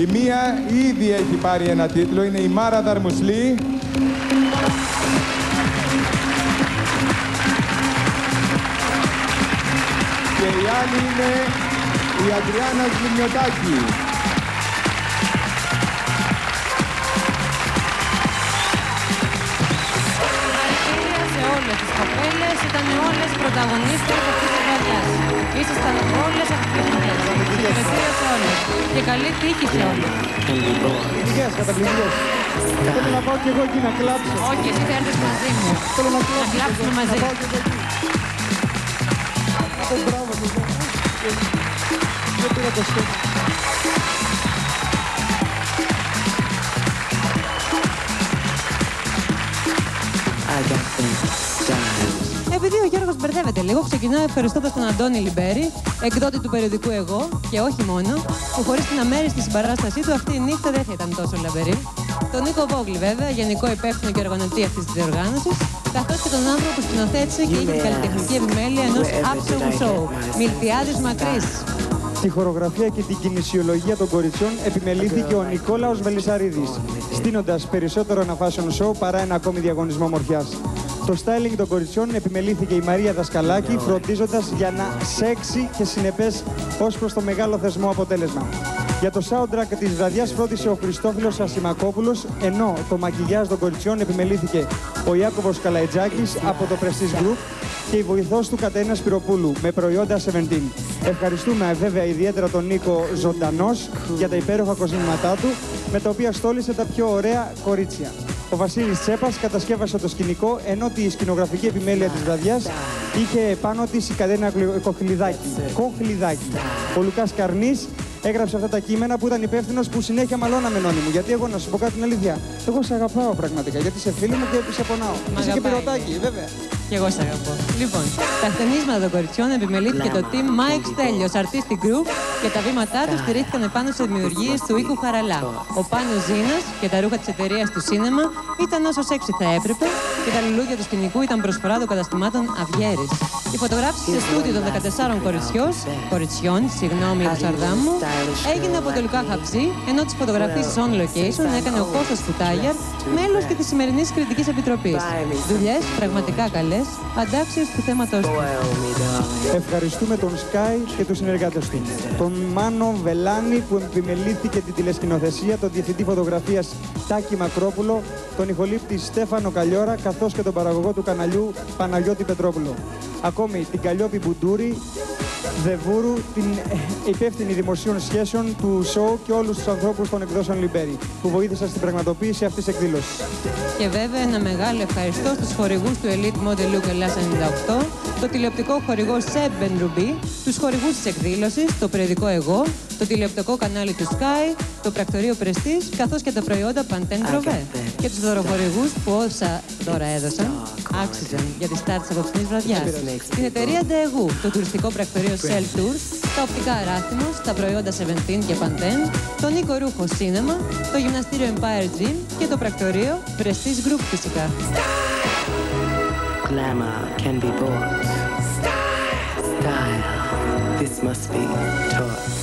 Η μία ήδη έχει πάρει ένα τίτλο, είναι η Μάρα Δαρμουσλή. Και η άλλη είναι η Αντριάννα Σμυρνιωτάκη. Συγχαρητήρια σε όλες τις κοπέλες, ήταν όλες πρωταγωνίστρες αυτής της βραδιάς. Ήσασταν όλες εκπληκτικές. Συγχαρητήρια σε όλες. Και καλή τύχη σε όλες. Πληγές, καταπληκτικές. Θέλω να πάω κι εγώ εκεί να κλάψω. Όχι, εσύ θα έρθεις μαζί μου. Θέλω να Να κλάψουμε μαζί. Να πάω κι εγώ εκεί. Να πω μπράβο, λοιπόν. Δεν πήρα το στόμα. Επειδή ο Γιώργος μπερδεύεται λίγο, ξεκινάω ευχαριστώντας τον Αντώνη Λιμπέρη, εκδότη του περιοδικού Εγώ, και όχι μόνο, που χωρίς την αμέριστη συμπαράστασή του αυτή η νύχτα δεν θα ήταν τόσο λαμπερή. Τον Νίκο Βόγλη, βέβαια, γενικό υπεύθυνο και οργανωτή αυτής της διοργάνωσης, καθώς και τον άνθρωπο που σκηνοθέτησε και είχε την καλλιτεχνική επιμέλεια ενός άψογου σοου, Μιλτιάδης Μακρύς. Τη χορογραφία και την κινησιολογία των κοριτσιών επιμελήθηκε ο Νικόλαος Βελισσαρίδης, στείνοντας περισσότερο ένα fashion show παρά ένα ακόμη διαγωνισμό ομορφιάς. Το styling των κοριτσιών επιμελήθηκε η Μαρία Δασκαλάκη, φροντίζοντας για ένα σεξι και συνεπές ως προς το μεγάλο θεσμό αποτέλεσμα. Για το soundtrack της βραδιάς φρόντισε ο Χριστόφιλος Ασημακόπουλος, ενώ το μακιγιάζ των κοριτσιών επιμελήθηκε ο Ιάκωβος Καλαϊτζάκης από το Prestige Group και η βοηθός του Κατερίνα Σπυροπούλου με προϊόντα 17. Ευχαριστούμε βέβαια ιδιαίτερα τον Νίκο Ζωντανός για τα υπέροχα κοσμήματά του, με τα οποία στόλισε τα πιο ωραία κορίτσια. Ο Βασίλης Τσέπας κατασκεύασε το σκηνικό, ενώ τη σκηνογραφική επιμέλεια της βραδιάς είχε πάνω της η Κατερίνα Κοχλιδάκη. Ο Λουκάς Καρνής έγραψε αυτά τα κείμενα που ήταν υπεύθυνος που συνέχεια μαλώναμε νόνοι μου. Γιατί εγώ να σου πω κάτι την αλήθεια. Εγώ σε αγαπάω πραγματικά. Γιατί είσαι φίλη μου και σε πονάω. Είσαι και πυρωτάκι, βέβαια. Και εγώ σ' αγαπώ. Λοιπόν, τα χτενίσματα των κοριτσιών επιμελήθηκε το team Mike Στέλιος Artistic Group και τα βήματά του στηρίχθηκαν επάνω σε δημιουργίες του οίκου Χαραλά. Ο Πάνος Ζήνας και τα ρούχα της εταιρείας του Σίνεμα ήταν όσο σεξι θα έπρεπε και τα λουλούδια του σκηνικού ήταν προσφορά των καταστημάτων Αυγέρης. Η φωτογράφηση σε στούντιο των 14 κοριτσιών, συγγνώμη για το σαρδάμ μου, έγινε από το Λουκά Χαψί, ενώ τις φωτογραφίσεις on location έκανε ο Κώστας Φουτάγιαρ, μέλος και της σημερινής κριτικής επιτροπής. Δουλειές πραγματικά καλές, αντάξιες του θέματος του. Ευχαριστούμε τον Sky και τους συνεργάτες του. Τον Μάνο Βελάνη που επιμελήθηκε την τηλεσκηνοθεσία, τον διευθυντή φωτογραφίας Τάκη Μακρόπουλο, τον ηχολήπτη Στέφανο Καλιόρα, καθώς και τον παραγωγό του καναλιού Παναγιώτη Πετρόπουλο. Ακόμη την Καλλιόπη Μπουντούρη, Δεβούρου, την υπεύθυνη δημοσίων σχέσεων του show και όλους τους ανθρώπους των εκδόσεων Λιμπέρη που βοήθησαν στην πραγματοποίηση αυτής της εκδήλωσης. Και βέβαια ένα μεγάλο ευχαριστώ στους χορηγούς του Elite Model Look Ελλάς 98, το τηλεοπτικό χορηγό Seb Ben Ruby, τους χορηγούς της εκδήλωσης, το περιοδικό Εγώ, το τηλεοπτικό κανάλι του Sky, το πρακτορείο Prestige, καθώς και τα προϊόντα Pantene Prové. Και τους δωροχορηγούς που όσα δώρα έδωσαν, άξιζαν για τη στάρ της απόψινής βραδιάς. Την εταιρεία Daewoo, το τουριστικό πρακτορείο Cell Tours, τα οπτικά Ράθιμος, τα προϊόντα 17 και Pantene, τον οίκο ρούχο Cinema, το γυμναστήριο Empire Gym και το πρακτορείο Prestige Group φυσικά. Glamour can be bought. Style, this must be taught.